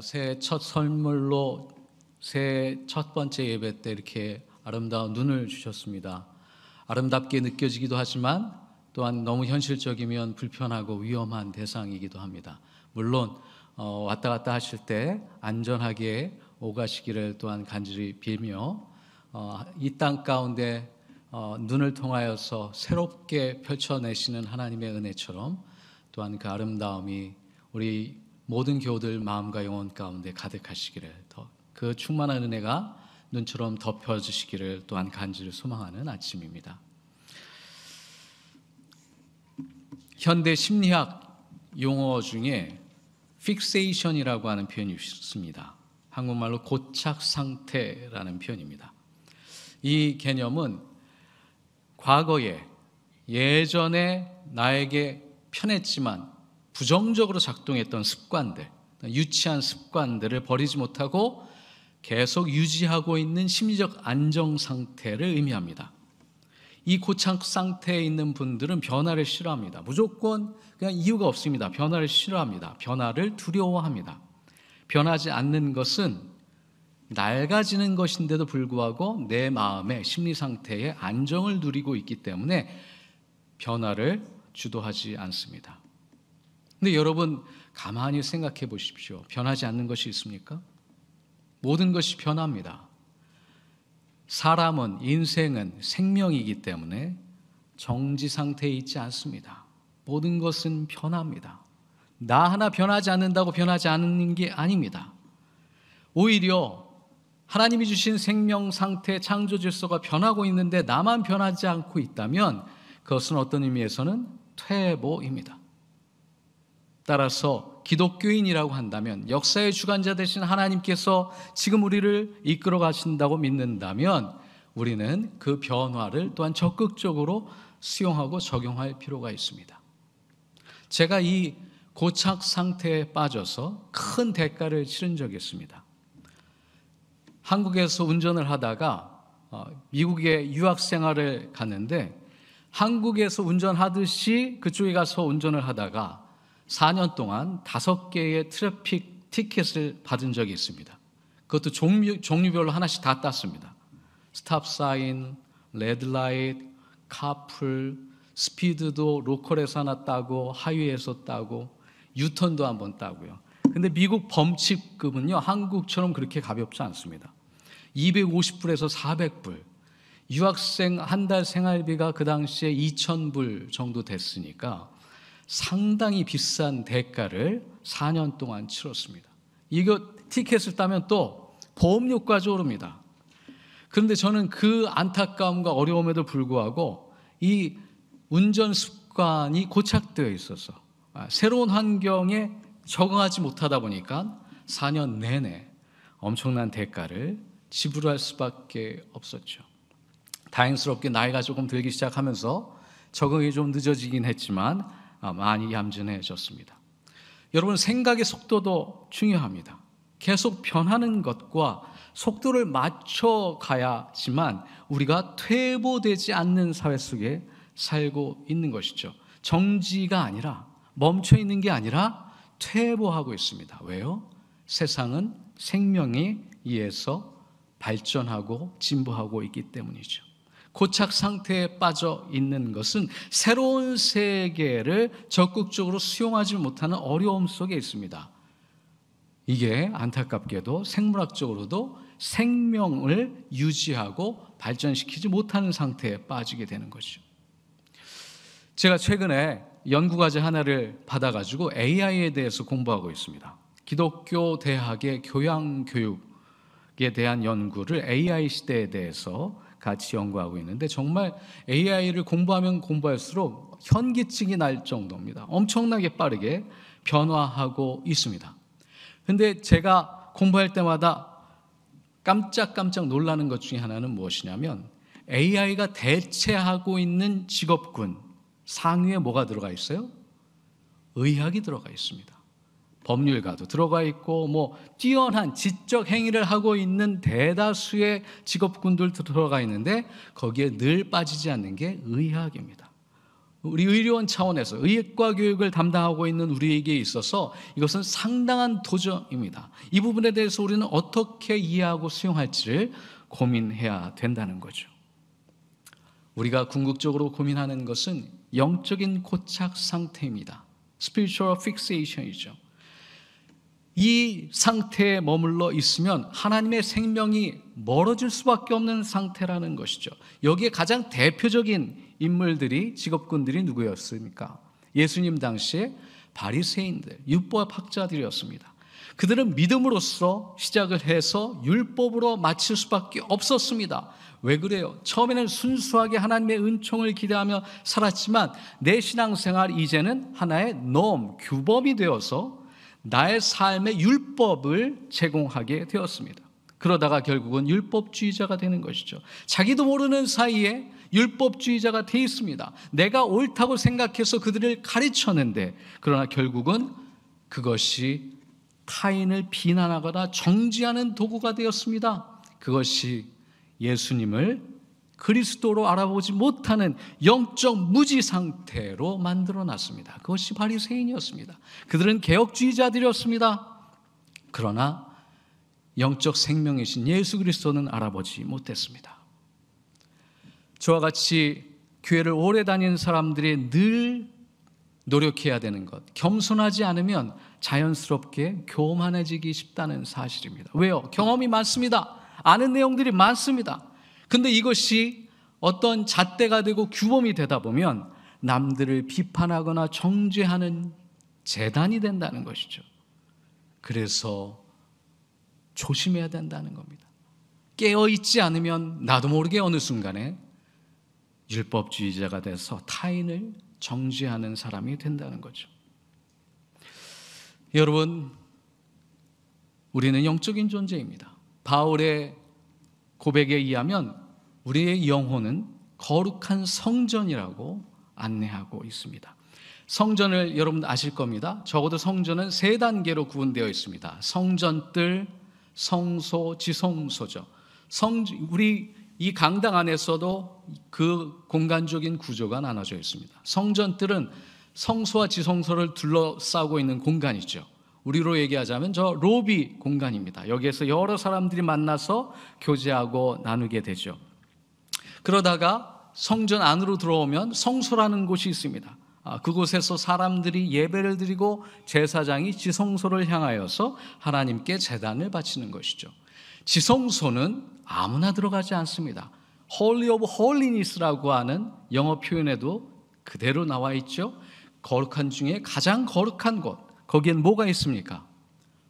새해 첫 선물로 새해 첫 번째 예배 때 이렇게 아름다운 눈을 주셨습니다. 아름답게 느껴지기도 하지만 또한 너무 현실적이면 불편하고 위험한 대상이기도 합니다. 물론 왔다 갔다 하실 때 안전하게 오가시기를 또한 간절히 빌며 이 땅 가운데 눈을 통하여서 새롭게 펼쳐내시는 하나님의 은혜처럼 또한 그 아름다움이 우리 모든 교우들 마음과 영혼 가운데 가득하시기를, 그 충만한 은혜가 눈처럼 덮여주시기를 또한 간절히 소망하는 아침입니다. 현대 심리학 용어 중에 픽세이션이라고 하는 표현이 있습니다. 한국말로 고착 상태라는 표현입니다. 이 개념은 과거에 예전에 나에게 편했지만 부정적으로 작동했던 습관들, 유치한 습관들을 버리지 못하고 계속 유지하고 있는 심리적 안정 상태를 의미합니다. 이 고착 상태에 있는 분들은 변화를 싫어합니다. 무조건 그냥 이유가 없습니다. 변화를 싫어합니다. 변화를 두려워합니다. 변하지 않는 것은 낡아지는 것인데도 불구하고 내 마음의 심리 상태에 안정을 누리고 있기 때문에 변화를 주도하지 않습니다. 근데 여러분 가만히 생각해 보십시오. 변하지 않는 것이 있습니까? 모든 것이 변합니다. 사람은, 인생은 생명이기 때문에 정지 상태에 있지 않습니다. 모든 것은 변합니다. 나 하나 변하지 않는다고 변하지 않는 게 아닙니다. 오히려 하나님이 주신 생명 상태, 창조 질서가 변하고 있는데 나만 변하지 않고 있다면 그것은 어떤 의미에서는 퇴보입니다. 따라서 기독교인이라고 한다면, 역사의 주관자 되신 하나님께서 지금 우리를 이끌어 가신다고 믿는다면 우리는 그 변화를 또한 적극적으로 수용하고 적용할 필요가 있습니다. 제가 이 고착 상태에 빠져서 큰 대가를 치른 적이 있습니다. 한국에서 운전을 하다가 미국에 유학 생활을 갔는데, 한국에서 운전하듯이 그쪽에 가서 운전을 하다가 4년 동안 5개의 트래픽 티켓을 받은 적이 있습니다. 그것도 종류별로 하나씩 다 땄습니다. 스탑 사인, 레드라이트, 카풀, 스피드도 로컬에서 하나 따고 하이웨이에서 따고 유턴도 한번 따고요. 근데 미국 범칙금은요, 한국처럼 그렇게 가볍지 않습니다. 250불에서 400불. 유학생 한 달 생활비가 그 당시에 2,000불 정도 됐으니까 상당히 비싼 대가를 4년 동안 치렀습니다. 이거 티켓을 따면 또 보험료까지 오릅니다. 그런데 저는 그 안타까움과 어려움에도 불구하고 이 운전 습관이 고착되어 있어서 새로운 환경에 적응하지 못하다 보니까 4년 내내 엄청난 대가를 지불할 수밖에 없었죠. 다행스럽게 나이가 조금 들기 시작하면서 적응이 좀 늦어지긴 했지만 많이 얌전해졌습니다. 여러분, 생각의 속도도 중요합니다. 계속 변하는 것과 속도를 맞춰가야지만 우리가 퇴보되지 않는 사회 속에 살고 있는 것이죠. 정지가 아니라, 멈춰 있는 게 아니라 퇴보하고 있습니다. 왜요? 세상은 생명에 의해서 발전하고 진보하고 있기 때문이죠. 고착 상태에 빠져 있는 것은 새로운 세계를 적극적으로 수용하지 못하는 어려움 속에 있습니다. 이게 안타깝게도 생물학적으로도 생명을 유지하고 발전시키지 못하는 상태에 빠지게 되는 거죠. 제가 최근에 연구과제 하나를 받아가지고 AI에 대해서 공부하고 있습니다. 기독교 대학의 교양교육에 대한 연구를 AI 시대에 대해서 같이 연구하고 있는데, 정말 AI를 공부하면 공부할수록 현기증이 날 정도입니다. 엄청나게 빠르게 변화하고 있습니다. 근데 제가 공부할 때마다 깜짝깜짝 놀라는 것 중에 하나는 무엇이냐면, AI가 대체하고 있는 직업군 상위에 뭐가 들어가 있어요? 의학이 들어가 있습니다. 법률가도 들어가 있고 뛰어난 지적 행위를 하고 있는 대다수의 직업군들 들어가 있는데 거기에 늘 빠지지 않는 게 의학입니다. 우리 의료원 차원에서 의학과 교육을 담당하고 있는 우리에게 있어서 이것은 상당한 도전입니다. 이 부분에 대해서 우리는 어떻게 이해하고 수용할지를 고민해야 된다는 거죠. 우리가 궁극적으로 고민하는 것은 영적인 고착 상태입니다. Spiritual fixation이죠. 이 상태에 머물러 있으면 하나님의 생명이 멀어질 수밖에 없는 상태라는 것이죠. 여기에 가장 대표적인 인물들이, 직업군들이 누구였습니까? 예수님 당시에 바리새인들, 율법 학자들이었습니다. 그들은 믿음으로써 시작을 해서 율법으로 마칠 수밖에 없었습니다. 왜 그래요? 처음에는 순수하게 하나님의 은총을 기대하며 살았지만 내 신앙생활 이제는 하나의 규범이 되어서 나의 삶의 율법을 제공하게 되었습니다. 그러다가 결국은 율법주의자가 되는 것이죠. 자기도 모르는 사이에 율법주의자가 돼 있습니다. 내가 옳다고 생각해서 그들을 가르쳤는데, 그러나 결국은 그것이 타인을 비난하거나 정죄하는 도구가 되었습니다. 그것이 예수님을 그리스도로 알아보지 못하는 영적 무지 상태로 만들어놨습니다. 그것이 바리새인이었습니다. 그들은 개혁주의자들이었습니다. 그러나 영적 생명이신 예수 그리스도는 알아보지 못했습니다. 저와 같이 교회를 오래 다니는 사람들이 늘 노력해야 되는 것, 겸손하지 않으면 자연스럽게 교만해지기 쉽다는 사실입니다. 왜요? 경험이 많습니다. 아는 내용들이 많습니다. 근데 이것이 어떤 잣대가 되고 규범이 되다 보면 남들을 비판하거나 정죄하는 재단이 된다는 것이죠. 그래서 조심해야 된다는 겁니다. 깨어있지 않으면 나도 모르게 어느 순간에 율법주의자가 돼서 타인을 정죄하는 사람이 된다는 거죠. 여러분, 우리는 영적인 존재입니다. 바울의 고백에 의하면 우리의 영혼은 거룩한 성전이라고 안내하고 있습니다. 성전을 여러분 아실 겁니다. 적어도 성전은 3단계로 구분되어 있습니다. 성전뜰, 성소, 지성소죠. 우리 이 강당 안에서도 그 공간적인 구조가 나눠져 있습니다. 성전뜰은 성소와 지성소를 둘러싸고 있는 공간이죠. 우리로 얘기하자면 저 로비 공간입니다. 여기에서 여러 사람들이 만나서 교제하고 나누게 되죠. 그러다가 성전 안으로 들어오면 성소라는 곳이 있습니다. 그곳에서 사람들이 예배를 드리고 제사장이 지성소를 향하여서 하나님께 제단을 바치는 것이죠. 지성소는 아무나 들어가지 않습니다. Holy of Holines라고 하는 영어 표현에도 그대로 나와 있죠. 거룩한 중에 가장 거룩한 곳, 거기엔 뭐가 있습니까?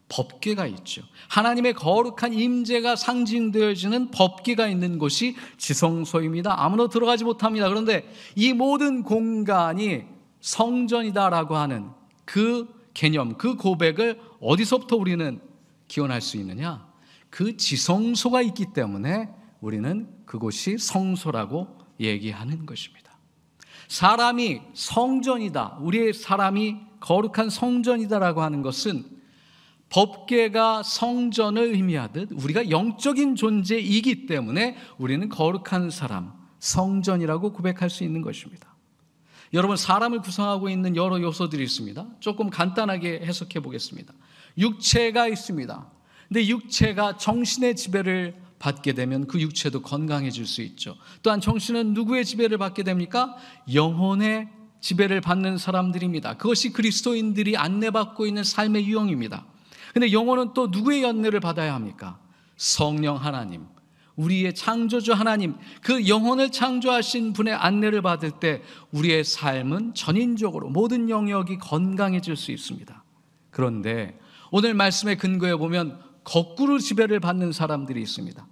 법궤가 있죠. 하나님의 거룩한 임재가 상징되어지는 법궤가 있는 곳이 지성소입니다. 아무나 들어가지 못합니다. 그런데 이 모든 공간이 성전이다라고 하는 그 개념, 그 고백을 어디서부터 우리는 기원할 수 있느냐? 그 지성소가 있기 때문에 우리는 그곳이 성소라고 얘기하는 것입니다. 사람이 성전이다, 우리의 사람이 거룩한 성전이다라고 하는 것은 법궤가 성전을 의미하듯 우리가 영적인 존재이기 때문에 우리는 거룩한 사람, 성전이라고 고백할 수 있는 것입니다. 여러분, 사람을 구성하고 있는 여러 요소들이 있습니다. 조금 간단하게 해석해 보겠습니다. 육체가 있습니다. 근데 육체가 정신의 지배를 받게 되면 그 육체도 건강해질 수 있죠. 또한 정신은 누구의 지배를 받게 됩니까? 영혼의 지배를 받는 사람들입니다. 그것이 그리스도인들이 안내받고 있는 삶의 유형입니다. 근데 영혼은 또 누구의 연례를 받아야 합니까? 성령 하나님, 우리의 창조주 하나님, 그 영혼을 창조하신 분의 안내를 받을 때 우리의 삶은 전인적으로 모든 영역이 건강해질 수 있습니다. 그런데 오늘 말씀의 근거에 보면 거꾸로 지배를 받는 사람들이 있습니다.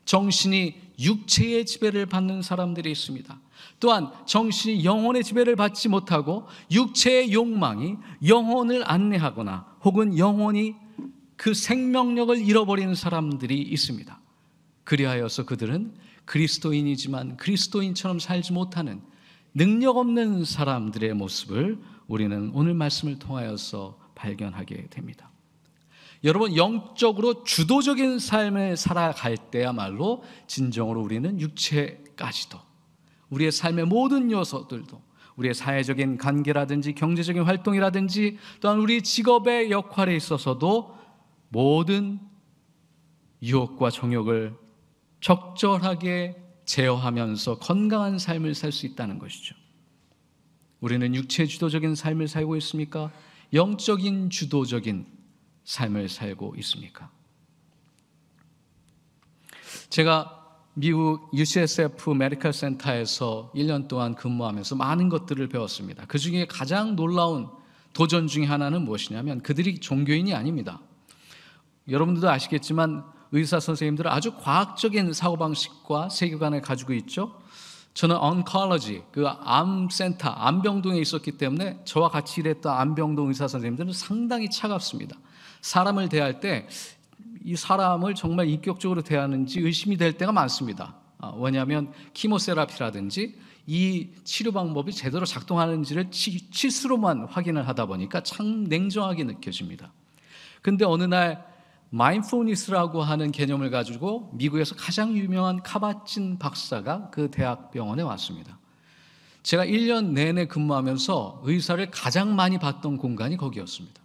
정신이 육체의 지배를 받는 사람들이 있습니다. 또한 정신이 영혼의 지배를 받지 못하고 육체의 욕망이 영혼을 안내하거나 혹은 영혼이 그 생명력을 잃어버리는 사람들이 있습니다. 그리하여서 그들은 그리스도인이지만 그리스도인처럼 살지 못하는 능력 없는 사람들의 모습을 우리는 오늘 말씀을 통하여서 발견하게 됩니다. 여러분, 영적으로 주도적인 삶을 살아갈 때야말로 진정으로 우리는 육체까지도, 우리의 삶의 모든 요소들도, 우리의 사회적인 관계라든지 경제적인 활동이라든지 또한 우리 직업의 역할에 있어서도 모든 유혹과 정욕을 적절하게 제어하면서 건강한 삶을 살 수 있다는 것이죠. 우리는 육체 주도적인 삶을 살고 있습니까? 영적인 주도적인 삶을 살고 있습니까? 제가 미국 UCSF 메디컬 센터에서 1년 동안 근무하면서 많은 것들을 배웠습니다. 그 중에 가장 놀라운 도전 중에 하나는 무엇이냐면 그들이 종교인이 아닙니다. 여러분들도 아시겠지만 의사 선생님들은 아주 과학적인 사고방식과 세계관을 가지고 있죠. 저는 oncology, 그 암센터, 암병동에 있었기 때문에 저와 같이 일했던 암병동 의사 선생님들은 상당히 차갑습니다. 사람을 대할 때 이 사람을 정말 인격적으로 대하는지 의심이 될 때가 많습니다. 왜냐하면 키모세라피라든지 이 치료 방법이 제대로 작동하는지를 치수로만 확인을 하다 보니까 참 냉정하게 느껴집니다. 근데 어느 날 마인드풀니스라고 하는 개념을 가지고 미국에서 가장 유명한 카바친 박사가 그 대학병원에 왔습니다. 제가 1년 내내 근무하면서 의사를 가장 많이 봤던 공간이 거기였습니다.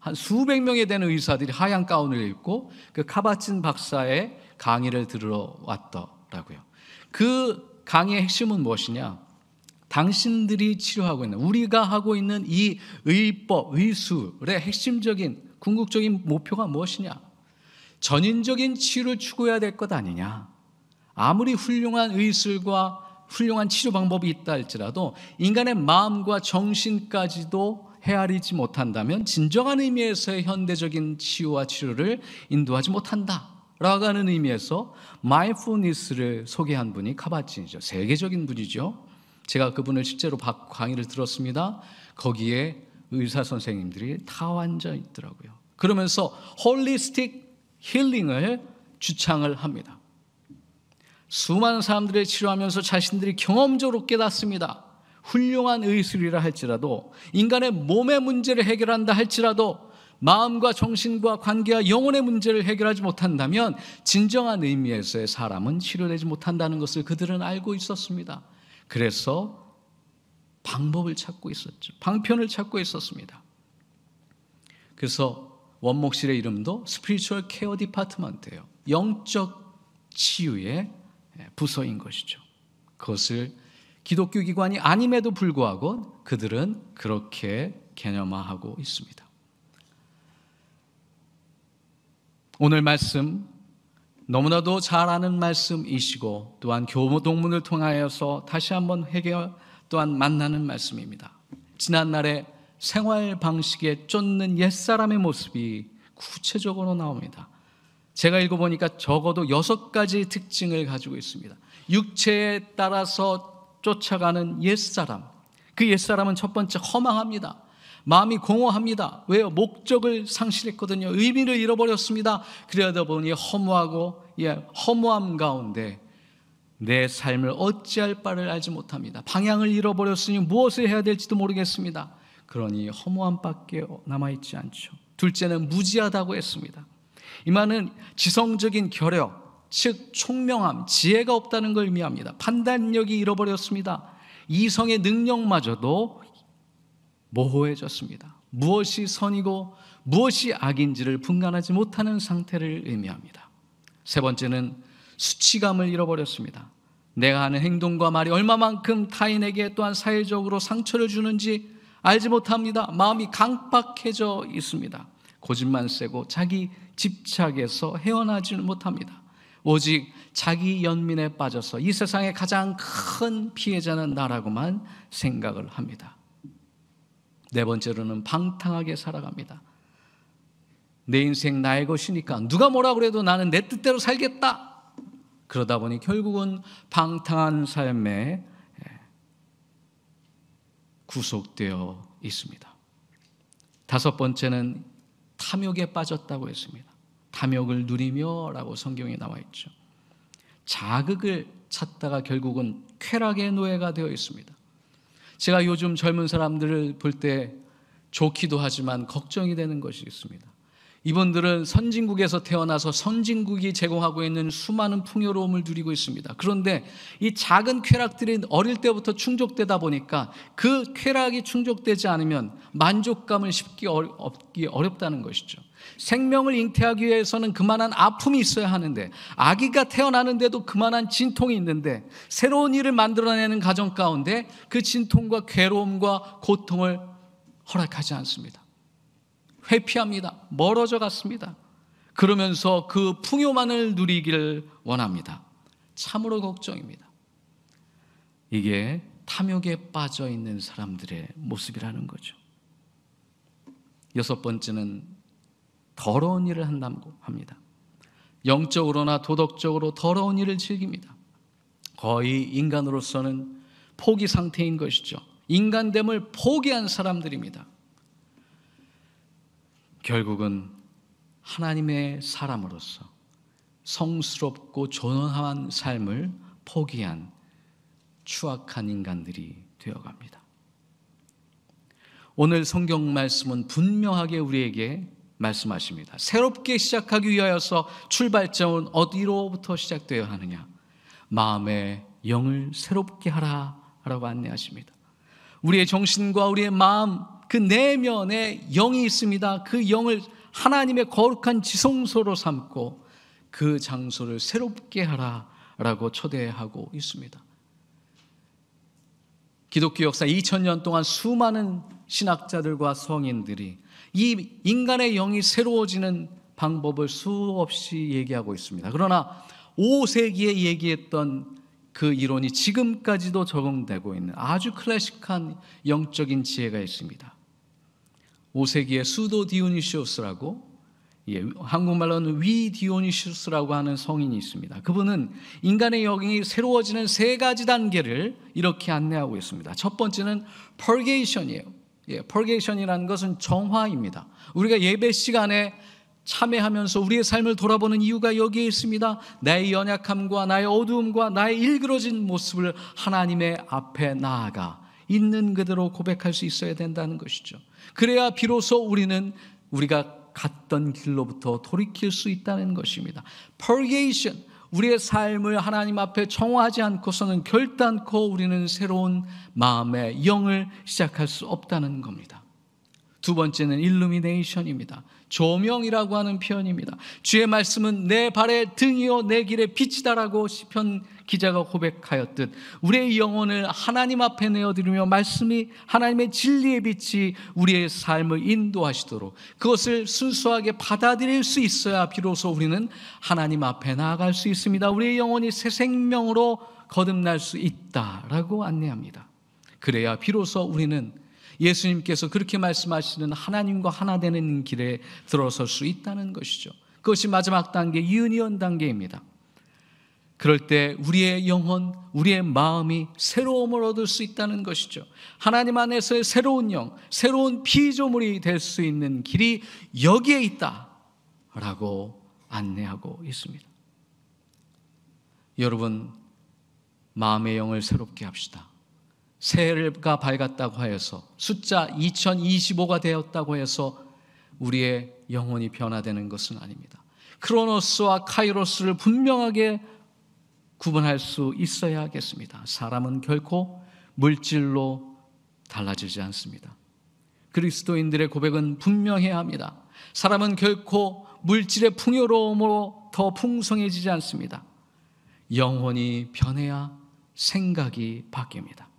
한 수백 명에 되는 의사들이 하얀 가운을 입고 그 카바친 박사의 강의를 들으러 왔더라고요. 그 강의의 핵심은 무엇이냐? 당신들이 치료하고 있는, 우리가 하고 있는 이 의법, 의술의 핵심적인 궁극적인 목표가 무엇이냐? 전인적인 치유를 추구해야 될 것 아니냐? 아무리 훌륭한 의술과 훌륭한 치료 방법이 있다 할지라도 인간의 마음과 정신까지도 헤아리지 못한다면 진정한 의미에서의 현대적인 치유와 치료를 인도하지 못한다라고 하는 의미에서 마인드풀니스를 소개한 분이 카바친이죠. 세계적인 분이죠. 제가 그분을 실제로 강의를 들었습니다. 거기에 의사 선생님들이 다 앉아 있더라고요. 그러면서 홀리스틱 힐링을 주창을 합니다. 수많은 사람들을 치료하면서 자신들이 경험적으로 깨닫습니다. 훌륭한 의술이라 할지라도, 인간의 몸의 문제를 해결한다 할지라도 마음과 정신과 관계와 영혼의 문제를 해결하지 못한다면 진정한 의미에서의 사람은 치료되지 못한다는 것을 그들은 알고 있었습니다. 그래서 방법을 찾고 있었죠. 방편을 찾고 있었습니다. 그래서 원목실의 이름도 스피리추얼 케어 디파트먼트예요. 영적 치유의 부서인 것이죠. 그것을 기독교 기관이 아님에도 불구하고 그들은 그렇게 개념화하고 있습니다. 오늘 말씀 너무나도 잘 아는 말씀이시고 또한 교동문을 통하여서 다시 한번 해결 또한 만나는 말씀입니다. 지난날의 생활 방식에 쫓는 옛사람의 모습이 구체적으로 나옵니다. 제가 읽어보니까 적어도 6가지 특징을 가지고 있습니다. 육체에 따라서 쫓아가는 옛사람, 그 옛사람은 첫 번째 허망합니다. 마음이 공허합니다. 왜요? 목적을 상실했거든요. 의미를 잃어버렸습니다. 그러다 보니 허무하고 허무함 가운데 내 삶을 어찌할 바를 알지 못합니다. 방향을 잃어버렸으니 무엇을 해야 될지도 모르겠습니다. 그러니 허무함밖에 남아있지 않죠. 둘째는 무지하다고 했습니다. 이 말은 지성적인 결여, 즉 총명함, 지혜가 없다는 걸 의미합니다. 판단력이 잃어버렸습니다. 이성의 능력마저도 모호해졌습니다. 무엇이 선이고 무엇이 악인지를 분간하지 못하는 상태를 의미합니다. 세 번째는 수치감을 잃어버렸습니다. 내가 하는 행동과 말이 얼마만큼 타인에게 또한 사회적으로 상처를 주는지 알지 못합니다. 마음이 강박해져 있습니다. 고집만 세고 자기 집착에서 헤어나지 못합니다. 오직 자기 연민에 빠져서 이 세상의 가장 큰 피해자는 나라고만 생각을 합니다. 네 번째로는 방탕하게 살아갑니다. 내 인생 나의 것이니까 누가 뭐라 그래도 나는 내 뜻대로 살겠다. 그러다 보니 결국은 방탕한 삶에 구속되어 있습니다. 다섯 번째는 탐욕에 빠졌다고 했습니다. 탐욕을 누리며 라고 성경에 나와 있죠. 자극을 찾다가 결국은 쾌락의 노예가 되어 있습니다. 제가 요즘 젊은 사람들을 볼 때 좋기도 하지만 걱정이 되는 것이 있습니다. 이분들은 선진국에서 태어나서 선진국이 제공하고 있는 수많은 풍요로움을 누리고 있습니다. 그런데 이 작은 쾌락들이 어릴 때부터 충족되다 보니까 그 쾌락이 충족되지 않으면 만족감을 쉽게 얻기 어렵다는 것이죠. 생명을 잉태하기 위해서는 그만한 아픔이 있어야 하는데, 아기가 태어나는데도 그만한 진통이 있는데, 새로운 일을 만들어내는 가정 가운데 그 진통과 괴로움과 고통을 허락하지 않습니다. 회피합니다. 멀어져 갔습니다. 그러면서 그 풍요만을 누리기를 원합니다. 참으로 걱정입니다. 이게 탐욕에 빠져 있는 사람들의 모습이라는 거죠. 여섯 번째는 더러운 일을 한다고 합니다. 영적으로나 도덕적으로 더러운 일을 즐깁니다. 거의 인간으로서는 포기 상태인 것이죠. 인간됨을 포기한 사람들입니다. 결국은 하나님의 사람으로서 성스럽고 존엄한 삶을 포기한 추악한 인간들이 되어갑니다. 오늘 성경 말씀은 분명하게 우리에게 말씀하십니다. 새롭게 시작하기 위하여서 출발점은 어디로부터 시작되어야 하느냐? 마음의 영을 새롭게 하라라고 안내하십니다. 우리의 정신과 우리의 마음, 그 내면에 영이 있습니다. 그 영을 하나님의 거룩한 지성소로 삼고 그 장소를 새롭게 하라라고 초대하고 있습니다. 기독교 역사 2000년 동안 수많은 신학자들과 성인들이 이 인간의 영이 새로워지는 방법을 수없이 얘기하고 있습니다. 그러나 5세기에 얘기했던 그 이론이 지금까지도 적용되고 있는 아주 클래식한 영적인 지혜가 있습니다. 5세기에 수도 디오니시우스라고, 한국말로는 위 디오니시우스라고 하는 성인이 있습니다. 그분은 인간의 영이 새로워지는 세 가지 단계를 이렇게 안내하고 있습니다. 첫 번째는 펄게이션이에요. 펄게이션이라는 것은 정화입니다. 우리가 예배 시간에 참회하면서 우리의 삶을 돌아보는 이유가 여기에 있습니다. 나의 연약함과 나의 어두움과 나의 일그러진 모습을 하나님의 앞에 나아가 있는 그대로 고백할 수 있어야 된다는 것이죠. 그래야 비로소 우리가 갔던 길로부터 돌이킬 수 있다는 것입니다. Purgation, 우리의 삶을 하나님 앞에 정화하지 않고서는 결단코 우리는 새로운 마음의 영을 시작할 수 없다는 겁니다. 두 번째는 Illumination입니다. 조명이라고 하는 표현입니다. 주의 말씀은 내 발의 등이요 내 길의 빛이다라고 시편 기자가 고백하였듯 우리의 영혼을 하나님 앞에 내어드리며 말씀이 하나님의 진리의 빛이 우리의 삶을 인도하시도록 그것을 순수하게 받아들일 수 있어야 비로소 우리는 하나님 앞에 나아갈 수 있습니다. 우리의 영혼이 새 생명으로 거듭날 수 있다라고 안내합니다. 그래야 비로소 우리는 예수님께서 그렇게 말씀하시는 하나님과 하나 되는 길에 들어설 수 있다는 것이죠. 그것이 마지막 단계, 유니언 단계입니다. 그럴 때 우리의 영혼, 우리의 마음이 새로움을 얻을 수 있다는 것이죠. 하나님 안에서의 새로운 영, 새로운 피조물이 될 수 있는 길이 여기에 있다라고 안내하고 있습니다. 여러분, 마음의 영을 새롭게 합시다. 새해가 밝았다고 하여서 숫자 2025가 되었다고 해서 우리의 영혼이 변화되는 것은 아닙니다. 크로노스와 카이로스를 분명하게 구분할 수 있어야겠습니다. 사람은 결코 물질로 달라지지 않습니다. 그리스도인들의 고백은 분명해야 합니다. 사람은 결코 물질의 풍요로움으로 더 풍성해지지 않습니다. 영혼이 변해야 생각이 바뀝니다.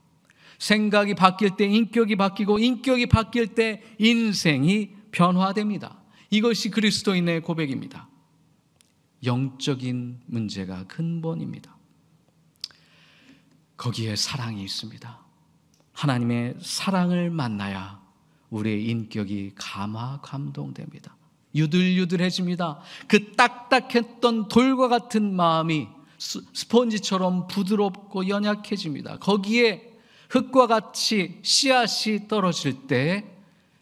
생각이 바뀔 때 인격이 바뀌고 인격이 바뀔 때 인생이 변화됩니다. 이것이 그리스도인의 고백입니다. 영적인 문제가 근본입니다. 거기에 사랑이 있습니다. 하나님의 사랑을 만나야 우리의 인격이 감동됩니다. 유들유들해집니다. 그 딱딱했던 돌과 같은 마음이 스펀지처럼 부드럽고 연약해집니다. 거기에 흙과 같이 씨앗이 떨어질 때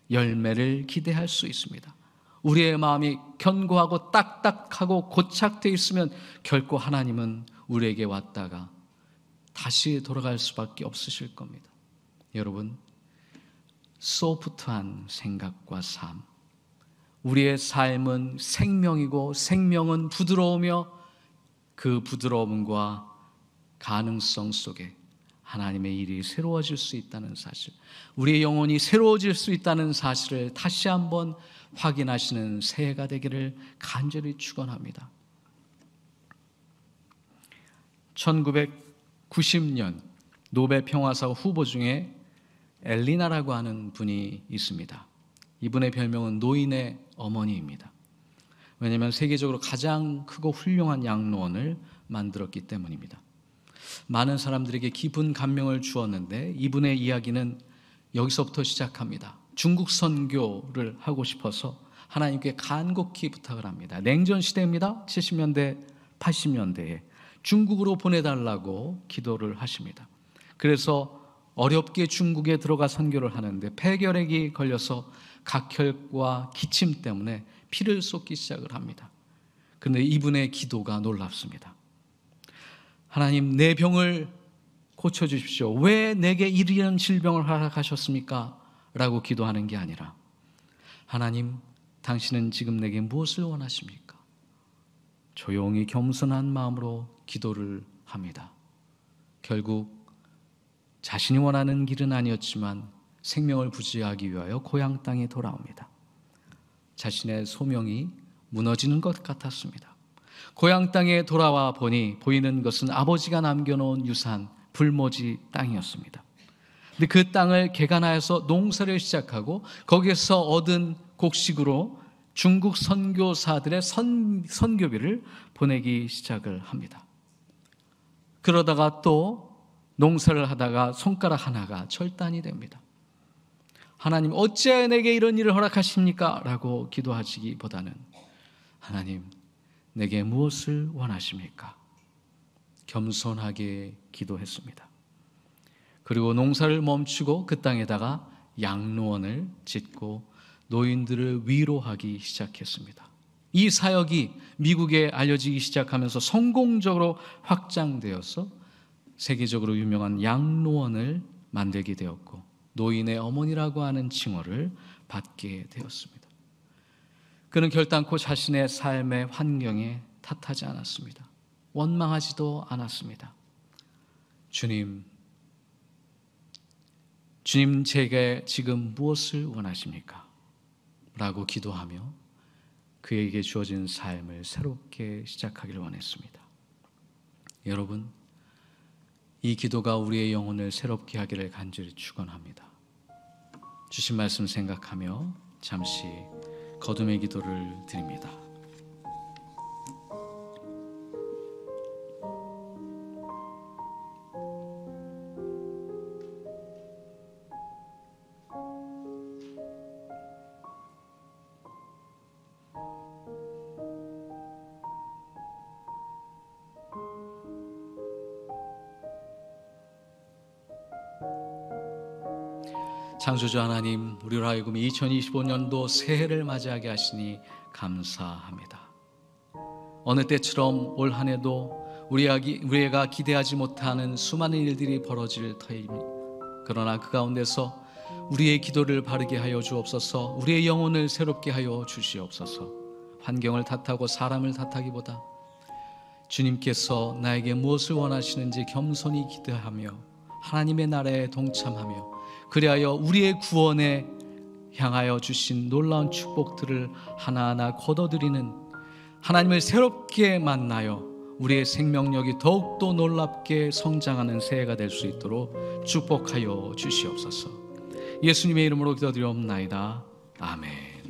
열매를 기대할 수 있습니다. 우리의 마음이 견고하고 딱딱하고 고착되어 있으면 결코 하나님은 우리에게 왔다가 다시 돌아갈 수밖에 없으실 겁니다. 여러분, 소프트한 생각과 삶, 우리의 삶은 생명이고 생명은 부드러우며 그 부드러움과 가능성 속에 하나님의 일이 새로워질 수 있다는 사실, 우리의 영혼이 새로워질 수 있다는 사실을 다시 한번 확인하시는 새해가 되기를 간절히 축원합니다. 1990년 노벨 평화상 후보 중에 엘리나라고 하는 분이 있습니다. 이분의 별명은 노인의 어머니입니다. 왜냐하면 세계적으로 가장 크고 훌륭한 양로원을 만들었기 때문입니다. 많은 사람들에게 깊은 감명을 주었는데 이분의 이야기는 여기서부터 시작합니다. 중국 선교를 하고 싶어서 하나님께 간곡히 부탁을 합니다. 냉전 시대입니다. 70년대, 80년대에 중국으로 보내달라고 기도를 하십니다. 그래서 어렵게 중국에 들어가 선교를 하는데 폐결핵이 걸려서 각혈과 기침 때문에 피를 쏟기 시작을 합니다. 그런데 이분의 기도가 놀랍습니다. 하나님, 내 병을 고쳐주십시오. 왜 내게 이런 질병을 허락하셨습니까? 라고 기도하는 게 아니라, 하나님, 당신은 지금 내게 무엇을 원하십니까? 조용히 겸손한 마음으로 기도를 합니다. 결국 자신이 원하는 길은 아니었지만 생명을 부지하기 위하여 고향 땅에 돌아옵니다. 자신의 소명이 무너지는 것 같았습니다. 고향 땅에 돌아와 보니 보이는 것은 아버지가 남겨놓은 유산, 불모지 땅이었습니다. 근데 그 땅을 개간하여서 농사를 시작하고 거기에서 얻은 곡식으로 중국 선교사들의 선교비를 보내기 시작을 합니다. 그러다가 또 농사를 하다가 손가락 하나가 절단이 됩니다. 하나님, 어찌하여 내게 이런 일을 허락하십니까? 라고 기도하시기보다는, 하나님, 내게 무엇을 원하십니까? 겸손하게 기도했습니다. 그리고 농사를 멈추고 그 땅에다가 양로원을 짓고 노인들을 위로하기 시작했습니다. 이 사역이 미국에 알려지기 시작하면서 성공적으로 확장되어서 세계적으로 유명한 양로원을 만들게 되었고 노인의 어머니라고 하는 칭호를 받게 되었습니다. 그는 결단코 자신의 삶의 환경에 탓하지 않았습니다. 원망하지도 않았습니다. 주님, 제게 지금 무엇을 원하십니까? 라고 기도하며 그에게 주어진 삶을 새롭게 시작하기를 원했습니다. 여러분, 이 기도가 우리의 영혼을 새롭게 하기를 간절히 축원합니다. 주신 말씀 생각하며 잠시 거듭의 기도를 드립니다. 창조주 하나님, 우리로 하여금 2025년도 새해를 맞이하게 하시니 감사합니다. 어느 때처럼 올 한 해도 우리가 기대하지 못하는 수많은 일들이 벌어질 터입니다. 그러나 그 가운데서 우리의 기도를 바르게 하여 주옵소서. 우리의 영혼을 새롭게 하여 주시옵소서. 환경을 탓하고 사람을 탓하기보다 주님께서 나에게 무엇을 원하시는지 겸손히 기도하며 하나님의 나라에 동참하며 그리하여 우리의 구원에 향하여 주신 놀라운 축복들을 하나하나 거둬들이는, 하나님을 새롭게 만나여 우리의 생명력이 더욱더 놀랍게 성장하는 새해가 될 수 있도록 축복하여 주시옵소서. 예수님의 이름으로 기도드리옵나이다. 아멘.